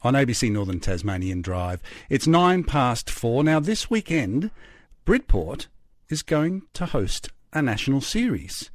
on ABC Northern Tasmanian Drive. It's 4:09. Now, this weekend, Bridport is going to host a national series.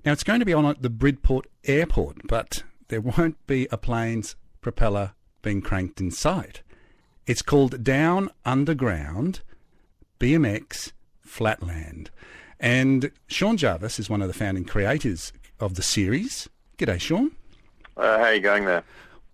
Now, it's going to be on at the Bridport Airport, but there won't be a plane's propeller being cranked inside. It's called Down Underground BMX Flatland. And Shaun Jarvis is one of the founding creators of the series. G'day, Shaun. How are you going there?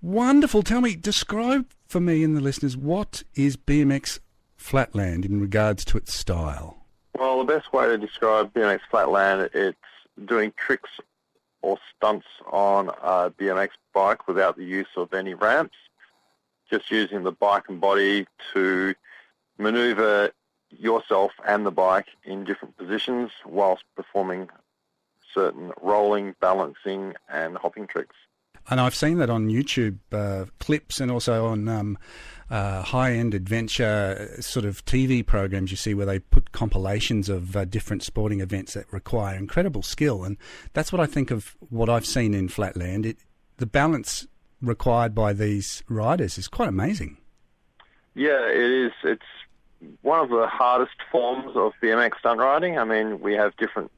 Wonderful. Tell me, describe for me and the listeners, what is BMX Flatland in regards to its style? Well, the best way to describe BMX Flatland, it's doing tricks or stunts on a BMX bike without the use of any ramps, just using the bike and body to manoeuvre yourself and the bike in different positions whilst performing certain rolling, balancing and hopping tricks. And I've seen that on YouTube clips and also on high-end adventure sort of TV programs you see where they put compilations of different sporting events that require incredible skill. And that's what I think of what I've seen in Flatland. The balance required by these riders is quite amazing. Yeah, it is. It's one of the hardest forms of BMX stunt riding. I mean, we have different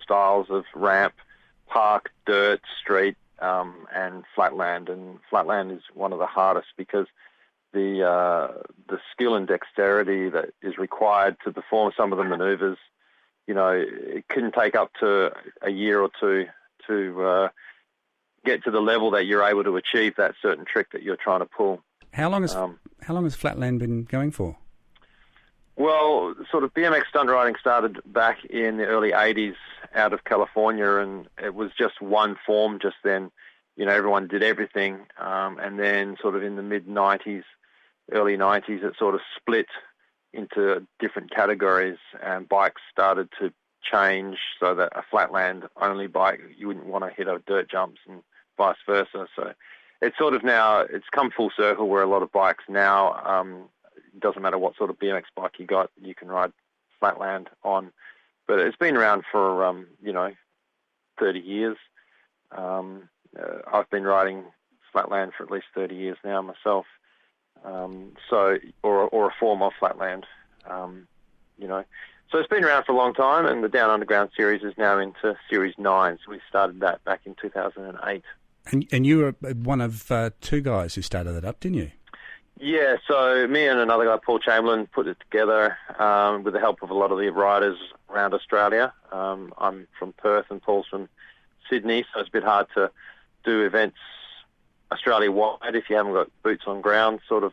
styles of ramp, park, dirt, street, and flatland. And flatland is one of the hardest because the skill and dexterity that is required to perform some of the manoeuvres, you know, it can take up to a year or two to get to the level that you're able to achieve that certain trick that you're trying to pull. How long has Flatland been going for? Well, sort of BMX stunt riding started back in the early 80s out of California, and it was just one form just then. You know, everyone did everything. And then sort of in the mid-90s, early 90s, it sort of split into different categories, and bikes started to change so that a flatland-only bike, you wouldn't want to hit a dirt jumps and vice versa. So it's sort of now, it's come full circle where a lot of bikes now, it doesn't matter what sort of BMX bike you got, you can ride flatland on. But it's been around for, 30 years. I've been riding flatland for at least 30 years now myself. Or a form of flatland, So it's been around for a long time, and the Down Underground series is now into Series 9. So we started that back in 2008. And you were one of two guys who started that up, didn't you? Yeah, so me and another guy, Paul Chamberlain, put it together with the help of a lot of the riders around Australia. I'm from Perth and Paul's from Sydney, so it's a bit hard to do events Australia-wide if you haven't got boots on ground, so to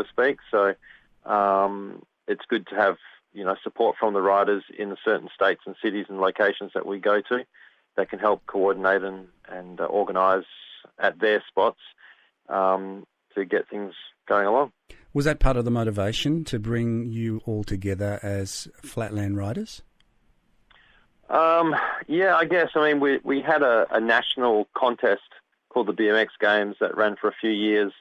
speak. So it's good to have, support from the riders in the certain states and cities and locations that we go to that can help coordinate and organise at their spots to get things going along. Was that part of the motivation to bring you all together as flatland riders? Yeah, I guess. I mean, we had a national contest called the BMX Games that ran for a few years,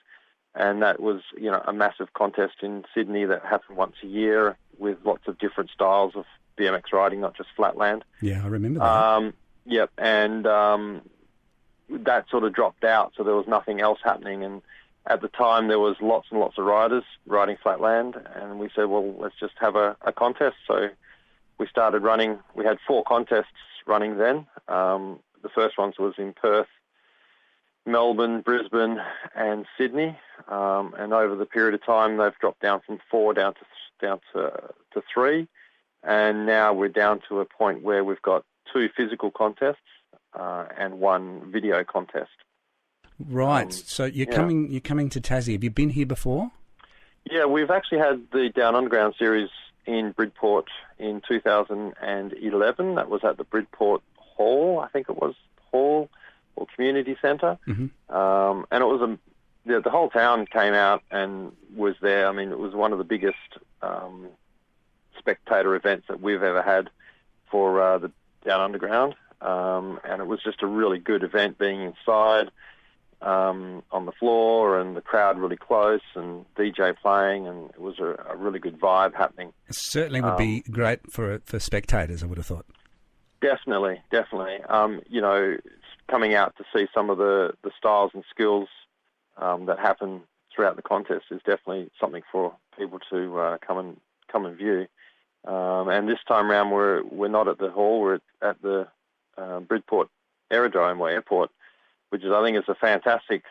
and that was, a massive contest in Sydney that happened once a year with lots of different styles of BMX riding, not just flatland. Yeah, I remember that. Yep, and that sort of dropped out, so there was nothing else happening. And at the time, there was lots and lots of riders riding flatland, and we said, well, let's just have a contest. So we started running. We had 4 contests running then. The first ones was in Perth, Melbourne, Brisbane, and Sydney. And over the period of time, they've dropped down from 4 down to 3. And now we're down to a point where we've got 2 physical contests and 1 video contest. Right. So you're coming to Tassie. Have you been here before? Yeah, we've actually had the Down Underground series in Bridport in 2011. That was at the Bridport Hall, I think it was, Hall or Community Centre. Mm-hmm. And it was the whole town came out and was there. I mean, it was one of the biggest spectator events that we've ever had for the Down Underground. And it was just a really good event, being inside on the floor and the crowd really close and DJ playing, and it was a really good vibe happening. It certainly would be great for spectators, I would have thought. Definitely. Coming out to see some of the styles and skills that happen throughout the contest is definitely something for people to come and view. And this time round, we're not at the hall; we're at the Bridport Aerodrome or airport, which I think is a fantastic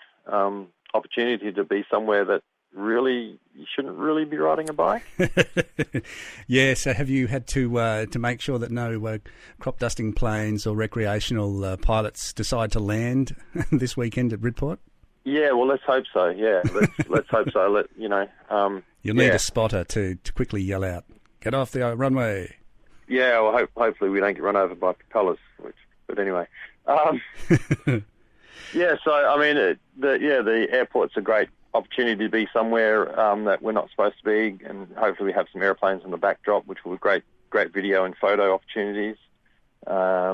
opportunity to be somewhere that really you shouldn't really be riding a bike. Yeah. So have you had to make sure that no crop dusting planes or recreational pilots decide to land this weekend at Bridport? Yeah, well, let's hope so. Yeah, let's hope so. You'll need a spotter to quickly yell out, "Get off the runway." Yeah, well, hopefully we don't get run over by propellers. But anyway, yeah. So I mean, the airport's a great opportunity to be somewhere that we're not supposed to be, and hopefully we have some airplanes in the backdrop, which will be great video and photo opportunities. I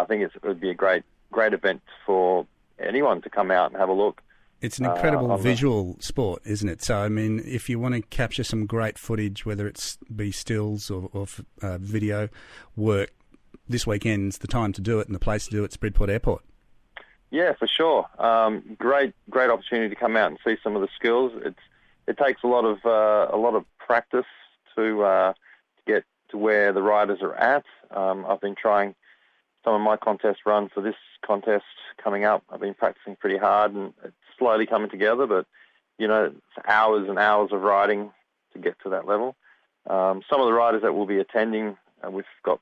think it would be a great event for anyone to come out and have a look. It's an incredible visual sport, isn't it? So, I mean, if you want to capture some great footage, whether it's be stills or video work, this weekend's the time to do it, and the place to do it's Bridport Airport. Yeah, for sure. Great opportunity to come out and see some of the skills. It takes a lot of practice to get to where the riders are at. I've been trying some of my contest runs for this contest coming up. I've been practicing pretty hard, and it's slowly coming together. But it's hours and hours of riding to get to that level. Some of the riders that will be attending, we've got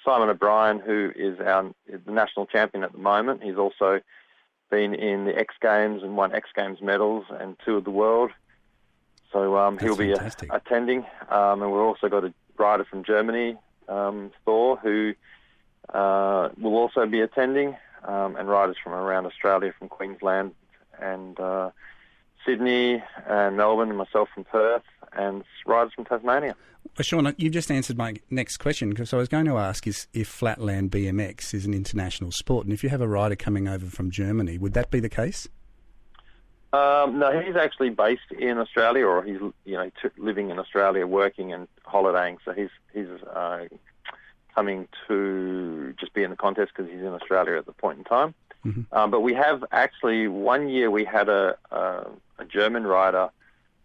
Simon O'Brien, who is the national champion at the moment. He's also been in the X Games and won X Games medals and toured the world. So he'll be attending. And we've also got a rider from Germany, Thor, who will also be attending, and riders from around Australia, from Queensland and Sydney and Melbourne, and myself from Perth, and riders from Tasmania. Well, Shaun, you've just answered my next question, because I was going to ask if Flatland BMX is an international sport, and if you have a rider coming over from Germany, would that be the case? No, he's actually based in Australia, or he's living in Australia, working and holidaying. So he's coming to just be in the contest because he's in Australia at the point in time. Mm-hmm. But we have actually, one year we had a German rider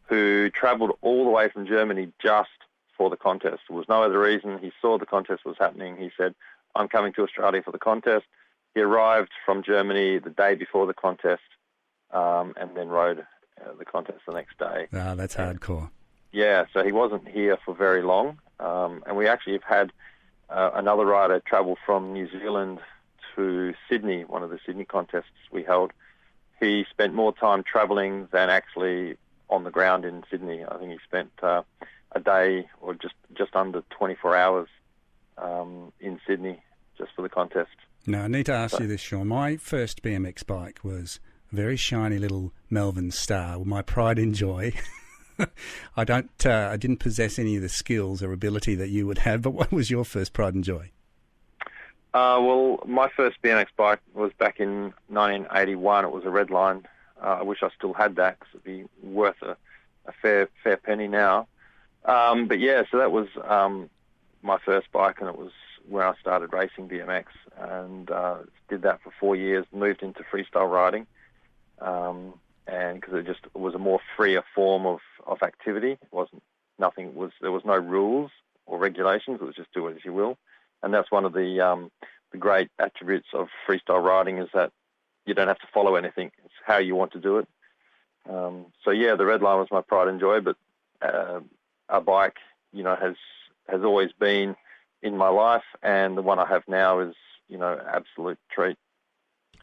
who travelled all the way from Germany just for the contest. There was no other reason. He saw the contest was happening. He said, "I'm coming to Australia for the contest." He arrived from Germany the day before the contest, and then rode the contest the next day. Ah, that's hardcore. Yeah, so he wasn't here for very long. And we actually have had another rider travel from New Zealand to Sydney, one of the Sydney contests we held. He spent more time travelling than actually on the ground in Sydney. I think he spent a day or just under 24 hours in Sydney just for the contest. Now, I need to ask you this, Shaun. My first BMX bike was a very shiny little Melvin Star, my pride and joy. I didn't possess any of the skills or ability that you would have, but what was your first pride and joy? Well, my first BMX bike was back in 1981. It was a Redline. I wish I still had that, because it'd be worth a fair penny now. But yeah, so that was my first bike, and it was where I started racing BMX, and did that for 4 years. Moved into freestyle riding, and because it was a more freer form of activity. There was no rules or regulations. It was just do it as you will, and that's one of the great attributes of freestyle riding, is that you don't have to follow anything. It's how you want to do it. So yeah, the Redline was my pride and joy, but a bike, has always been in my life, and the one I have now is, absolute treat.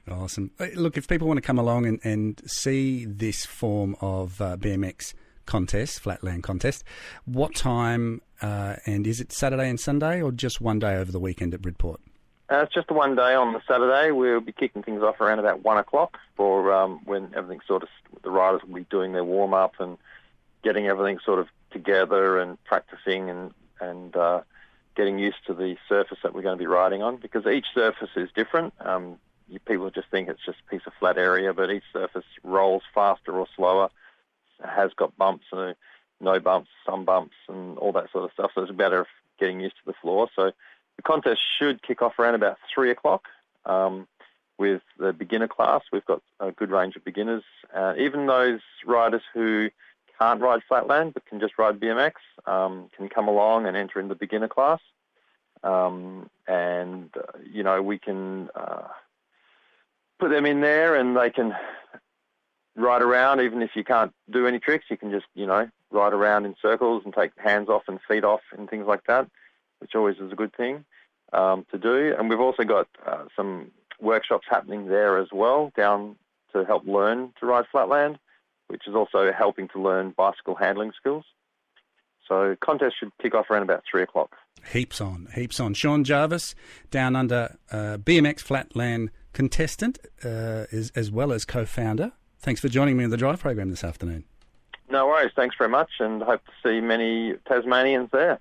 Awesome. Look, if people want to come along and see this form of BMX contest, Flatland contest, what time, and is it Saturday and Sunday, or just one day over the weekend at Bridport? It's just the one day on the Saturday. We'll be kicking things off around about 1 o'clock for when everything the riders will be doing their warm-up and getting everything sort of together and practicing and getting used to the surface that we're going to be riding on, because each surface is different. People just think it's just a piece of flat area, but each surface rolls faster or slower, has got bumps and no bumps, some bumps, and all that sort of stuff. So it's a matter of getting used to the floor. So the contest should kick off around about 3 o'clock. with the beginner class. We've got a good range of beginners. Even those riders who can't ride Flatland but can just ride BMX can come along and enter in the beginner class. We can put them in there and they can ride around. Even if you can't do any tricks, you can just, ride around in circles and take hands off and feet off and things like that, which always is a good thing to do. And we've also got some workshops happening there as well, down to help learn to ride Flatland, which is also helping to learn bicycle handling skills. So contest should kick off around about 3 o'clock. Heaps on. Shaun Jarvis, Down Under BMX Flatland contestant, as well as co-founder. Thanks for joining me on the Drive program this afternoon. No worries. Thanks very much, and hope to see many Tasmanians there.